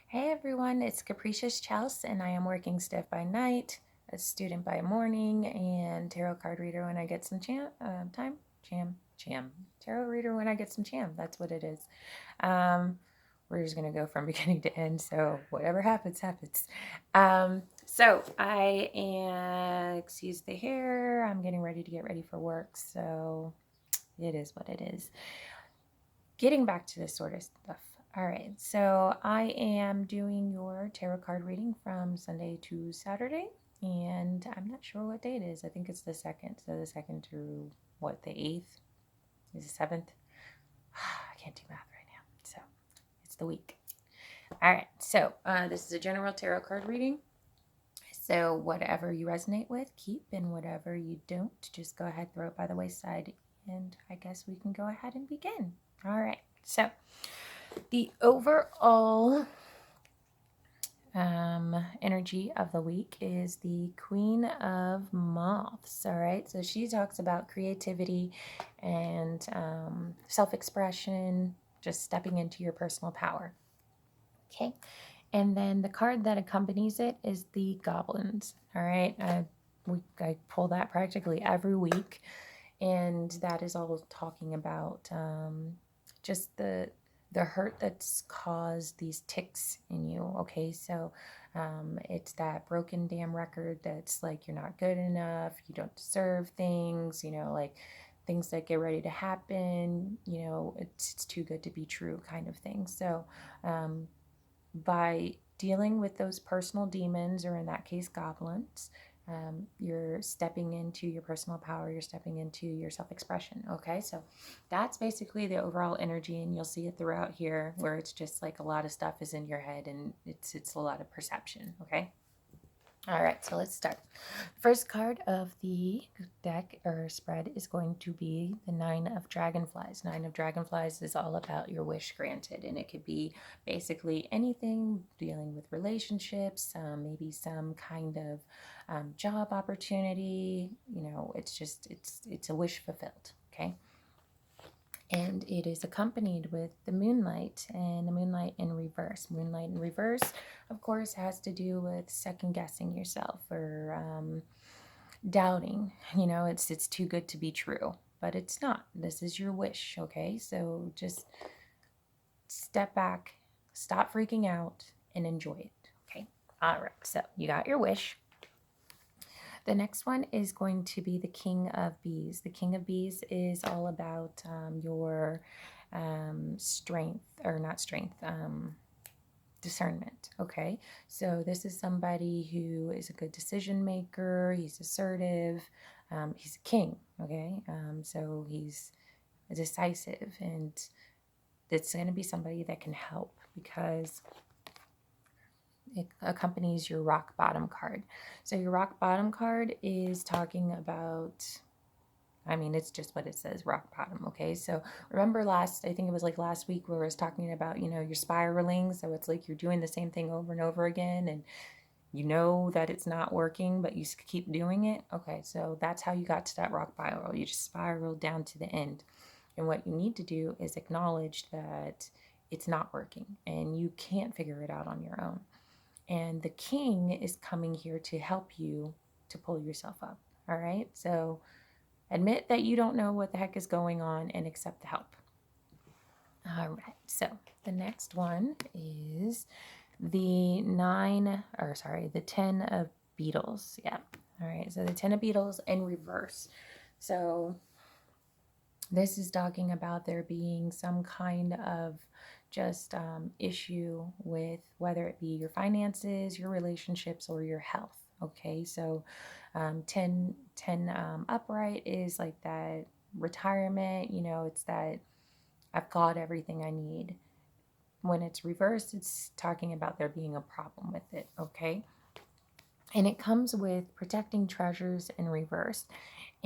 Hey everyone, it's Capricious Chels, and I am working stiff by night, a student by morning, and tarot card reader when I get some cham. Tarot reader when I get some cham. That's what it is. Um, we're just gonna go from beginning to end, so whatever happens, happens. So I am, excuse the hair, I'm getting ready to get ready for work, so it is what it is. Getting back to this sort of stuff. All right, so I am doing your tarot card reading from Sunday to Saturday, and I'm not sure what day it is. I think it's the second. So the second to what, the 8th? Is the 7th? I can't do math right now. So it's the week. All right, so this is a general tarot card reading. So whatever you resonate with, keep, and whatever you don't, just go ahead, throw it by the wayside. And I guess we can go ahead and begin. All right, so the overall energy of the week is the Queen of Moths. All right, so she talks about creativity and self-expression, just stepping into your personal power. Okay, and then the card that accompanies it is the Goblins. All right, I pull that practically every week, and that is all talking about just the hurt that's caused these ticks in you. Okay, so it's that broken damn record that's like you're not good enough, you don't deserve things, like things that get ready to happen, it's too good to be true kind of thing. So by dealing with those personal demons, or in that case, goblins, you're stepping into your personal power, you're stepping into your self expression. Okay, so that's basically the overall energy, and you'll see it throughout here where it's just like a lot of stuff is in your head and it's a lot of perception. Okay. All right, so let's start. First card of the deck or spread is going to be the Nine of Dragonflies. Nine of Dragonflies is all about your wish granted, and it could be basically anything dealing with relationships, maybe some kind of job opportunity. It's a wish fulfilled. Okay. And it is accompanied with the moonlight, and the moonlight in reverse. Moonlight in reverse, of course, has to do with second guessing yourself, or doubting. It's too good to be true, but it's not. This is your wish. Okay, so just step back, stop freaking out, and enjoy it. Okay. All right, so you got your wish. The next one is going to be the King of Bees. The King of Bees is all about your strength, or not strength, discernment. Okay, so this is somebody who is a good decision maker. He's assertive. He's a king. Okay, so he's decisive, and it's going to be somebody that can help, because it accompanies your rock bottom card. So your rock bottom card is talking about, it's just what it says, rock bottom. Okay, so remember I think it was like last week, where I was talking about, you're spiraling. So it's like you're doing the same thing over and over again, and you know that it's not working, but you keep doing it. Okay, so that's how you got to that rock spiral. You just spiraled down to the end. And what you need to do is acknowledge that it's not working and you can't figure it out on your own. And the king is coming here to help you to pull yourself up. All right, so admit that you don't know what the heck is going on and accept the help. All right, so the next one is the the 10 of Beetles. Yeah. All right, so the 10 of Beetles in reverse. So this is talking about there being some kind of just issue with, whether it be your finances, your relationships, or your health. Okay, so 10 upright is like that retirement, it's that I've got everything I need. When it's reversed, it's talking about there being a problem with it. Okay, and it comes with protecting treasures in reverse.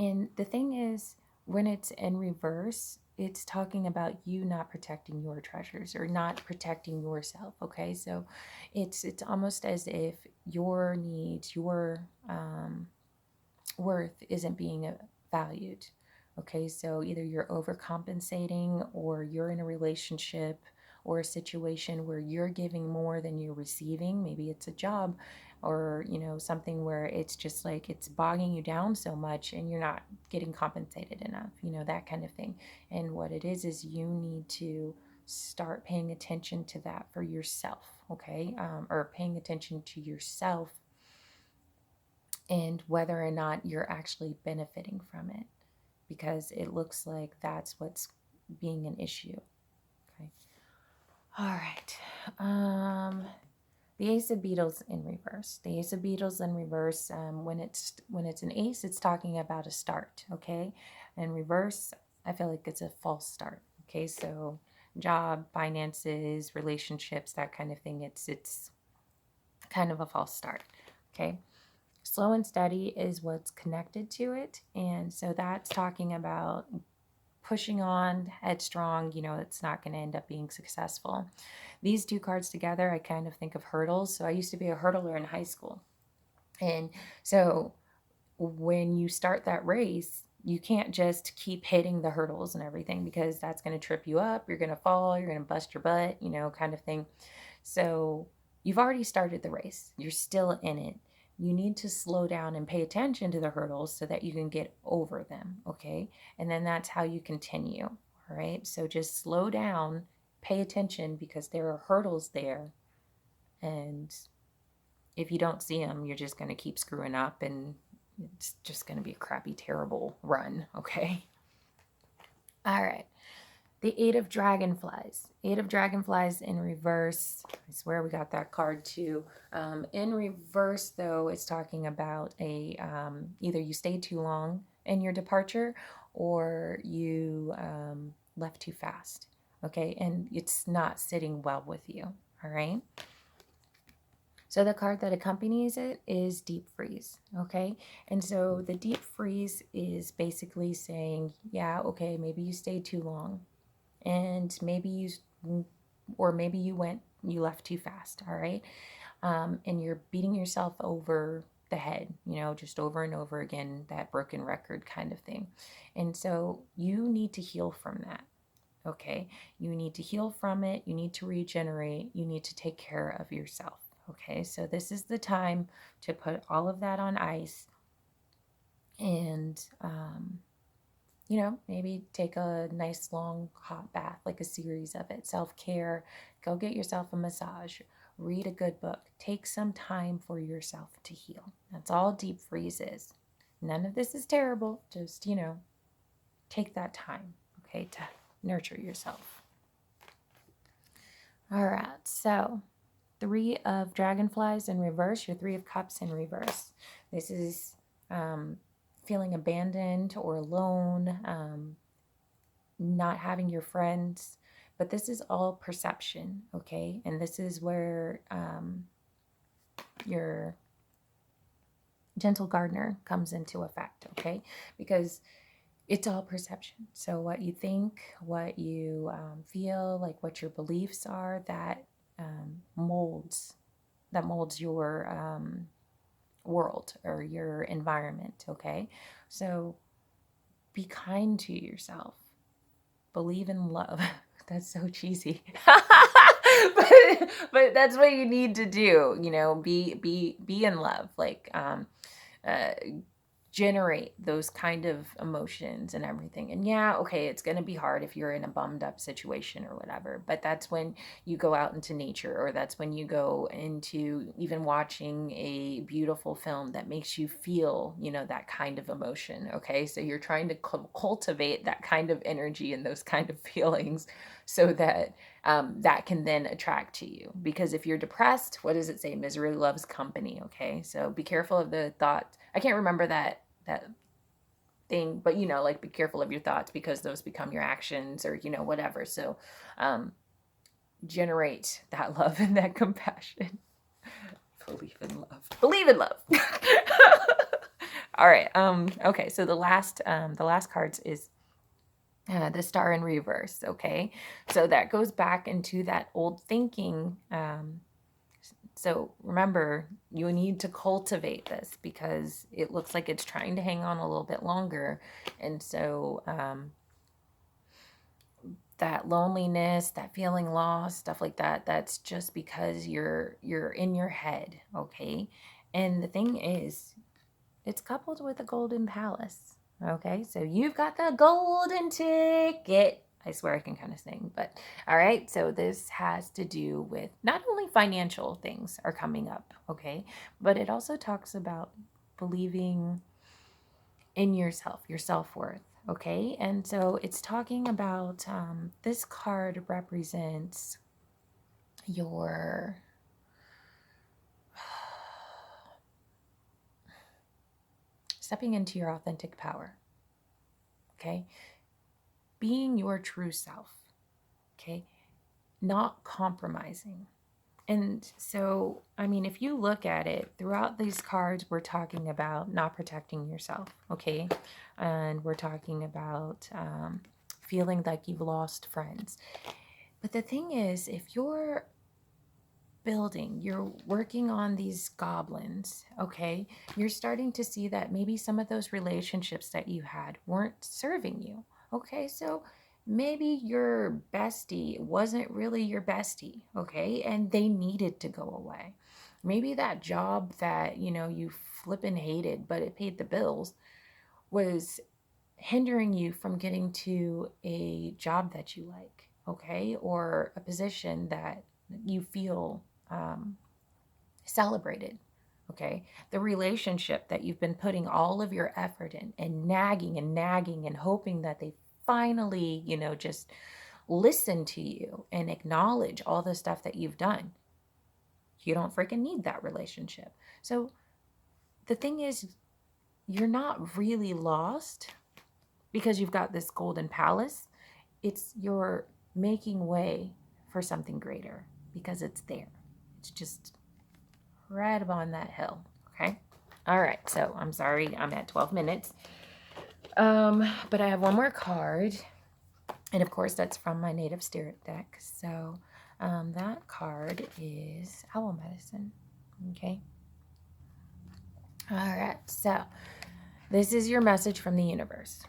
And the thing is, when it's in reverse, it's talking about you not protecting your treasures, or not protecting yourself. Okay, so it's almost as if your needs, your worth isn't being valued. Okay, so either you're overcompensating, or you're in a relationship or a situation where you're giving more than you're receiving. Maybe it's a job or, something where it's just like it's bogging you down so much and you're not getting compensated enough, that kind of thing. And what it is you need to start paying attention to that for yourself, okay? Or paying attention to yourself and whether or not you're actually benefiting from it, because it looks like that's what's being an issue. Okay. All right. The Ace of Beetles in reverse. The Ace of Beetles in reverse, when it's an ace, it's talking about a start, okay? In reverse, I feel like it's a false start, okay? So job, finances, relationships, that kind of thing, it's kind of a false start, okay? Slow and steady is what's connected to it. And so that's talking about pushing on, headstrong, it's not going to end up being successful. These two cards together, I kind of think of hurdles. So I used to be a hurdler in high school. And so when you start that race, you can't just keep hitting the hurdles and everything, because that's going to trip you up. You're going to fall, you're going to bust your butt, kind of thing. So you've already started the race. You're still in it. You need to slow down and pay attention to the hurdles so that you can get over them, okay? And then that's how you continue, all right? So just slow down, pay attention, because there are hurdles there. And if you don't see them, you're just going to keep screwing up, and it's just going to be a crappy, terrible run, okay? All right. The Eight of Dragonflies. Eight of Dragonflies in reverse. I swear we got that card too. In reverse, though, it's talking about either you stayed too long in your departure or you left too fast. Okay, and it's not sitting well with you. All right. So the card that accompanies it is Deep Freeze, okay? And so the Deep Freeze is basically saying, yeah, okay, maybe you stayed too long, and maybe you left too fast, all right? And you're beating yourself over the head, just over and over again, that broken record kind of thing. And so you need to heal from that, okay? You need to heal from it. You need to regenerate. You need to take care of yourself, okay? So this is the time to put all of that on ice and, maybe take a nice long hot bath, like a series of it. Self-care, go get yourself a massage, read a good book, take some time for yourself to heal. That's all Deep Freeze is. None of this is terrible. Just, take that time, okay, to nurture yourself. All right, so Three of Dragonflies in reverse, your Three of Cups in reverse. This is feeling abandoned or alone, not having your friends, but this is all perception, okay? And this is where your gentle gardener comes into effect, okay? Because it's all perception. So what you think, what you feel, like what your beliefs are, that molds your world or your environment, okay? So be kind to yourself. Believe in love. That's so cheesy. but that's what you need to do, be in love, like generate those kind of emotions and everything. And yeah, okay, it's going to be hard if you're in a bummed up situation or whatever, but that's when you go out into nature, or that's when you go into even watching a beautiful film that makes you feel, that kind of emotion. Okay. So you're trying to cultivate that kind of energy and those kind of feelings so that that can then attract to you. Because if you're depressed, what does it say? Misery loves company. Okay. So be careful of the thought. I can't remember that thing, but like be careful of your thoughts, because those become your actions, or whatever. So generate that love and that compassion. Believe in love. All right. Okay, so the last cards is the Star in reverse. Okay, so that goes back into that old thinking. So remember, you need to cultivate this, because it looks like it's trying to hang on a little bit longer. And so that loneliness, that feeling lost, stuff like that, that's just because you're in your head, okay? And the thing is, it's coupled with a golden palace. Okay, so you've got the golden ticket. I swear I can kind of sing, but all right. So this has to do with not only financial things are coming up, okay, but it also talks about believing in yourself, your self worth, okay. And so it's talking about this card represents your stepping into your authentic power, okay, being your true self, okay, not compromising. And so, I mean, if you look at it throughout these cards, we're talking about not protecting yourself, okay? And we're talking about feeling like you've lost friends. But the thing is, if you're building, you're working on these goblins, okay? You're starting to see that maybe some of those relationships that you had weren't serving you, okay? So maybe your bestie wasn't really your bestie, okay? And they needed to go away. Maybe that job that, you flippin' hated, but it paid the bills, was hindering you from getting to a job that you like, okay? Or a position that you feel celebrated, okay? The relationship that you've been putting all of your effort in and nagging and hoping that they finally, just listen to you and acknowledge all the stuff that you've done. You don't freaking need that relationship. So the thing is, you're not really lost because you've got this golden palace. It's you're making way for something greater because it's there. It's just right upon that hill. Okay. All right. So I'm sorry, I'm at 12 minutes. But I have one more card. And of course, that's from my Native Spirit deck. So that card is Owl Medicine. Okay. All right. So this is your message from the universe.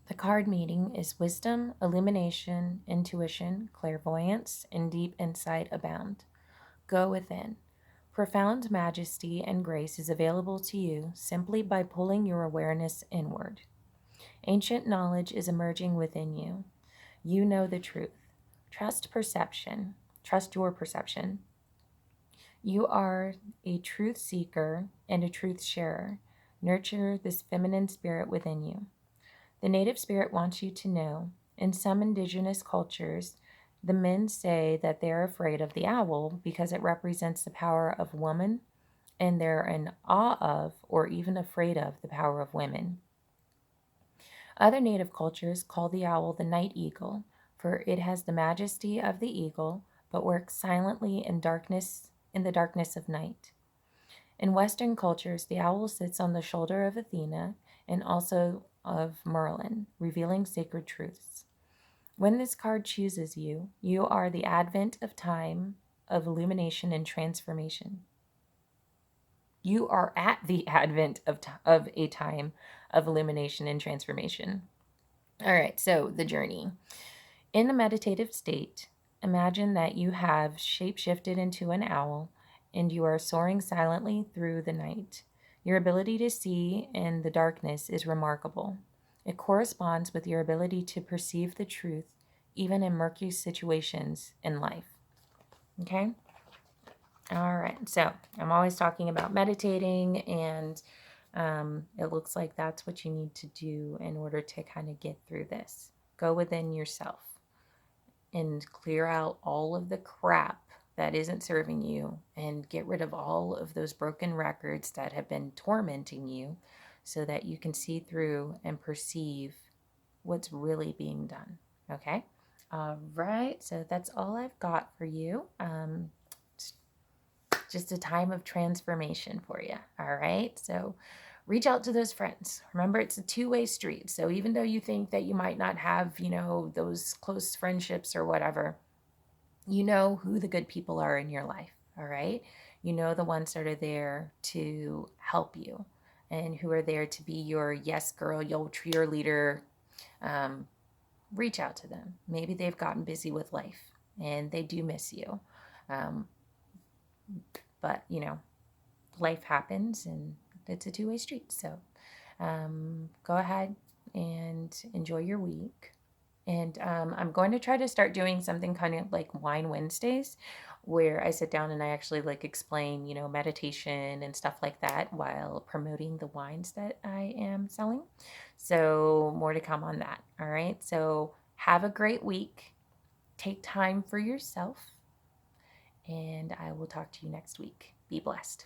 The card meaning is wisdom, illumination, intuition, clairvoyance, and deep insight abound. Go within. Profound majesty and grace is available to you simply by pulling your awareness inward. Ancient knowledge is emerging within you. You know the truth. Trust perception. Trust your perception. You are a truth seeker and a truth sharer. Nurture this feminine spirit within you. The native spirit wants you to know, in some indigenous cultures, the men say that they're afraid of the owl because it represents the power of woman, and they're in awe of or even afraid of the power of women. Other native cultures call the owl the night eagle, for it has the majesty of the eagle, but works silently in the darkness of night. In Western cultures, the owl sits on the shoulder of Athena and also of Merlin, revealing sacred truths. When this card chooses you, you are the advent of time of illumination and transformation. You are at the advent of a time of illumination and transformation. All right, so the journey. In the meditative state, imagine that you have shapeshifted into an owl and you are soaring silently through the night. Your ability to see in the darkness is remarkable. It corresponds with your ability to perceive the truth even in murky situations in life. Okay? All right, so I'm always talking about meditating, and it looks like that's what you need to do in order to kind of get through this. Go within yourself and clear out all of the crap that isn't serving you and get rid of all of those broken records that have been tormenting you so that you can see through and perceive what's really being done. Okay? All right, so that's all I've got for you. Just a time of transformation for you. All right. So reach out to those friends. Remember, it's a two-way street. So even though you think that you might not have, those close friendships or whatever, you know who the good people are in your life. All right. You know the ones that are there to help you and who are there to be your yes girl, your cheerleader, reach out to them. Maybe they've gotten busy with life and they do miss you. Um, but, life happens and it's a two-way street. So go ahead and enjoy your week. And I'm going to try to start doing something kind of like Wine Wednesdays, where I sit down and I actually like explain, meditation and stuff like that while promoting the wines that I am selling. So more to come on that. All right. So have a great week. Take time for yourself. And I will talk to you next week. Be blessed.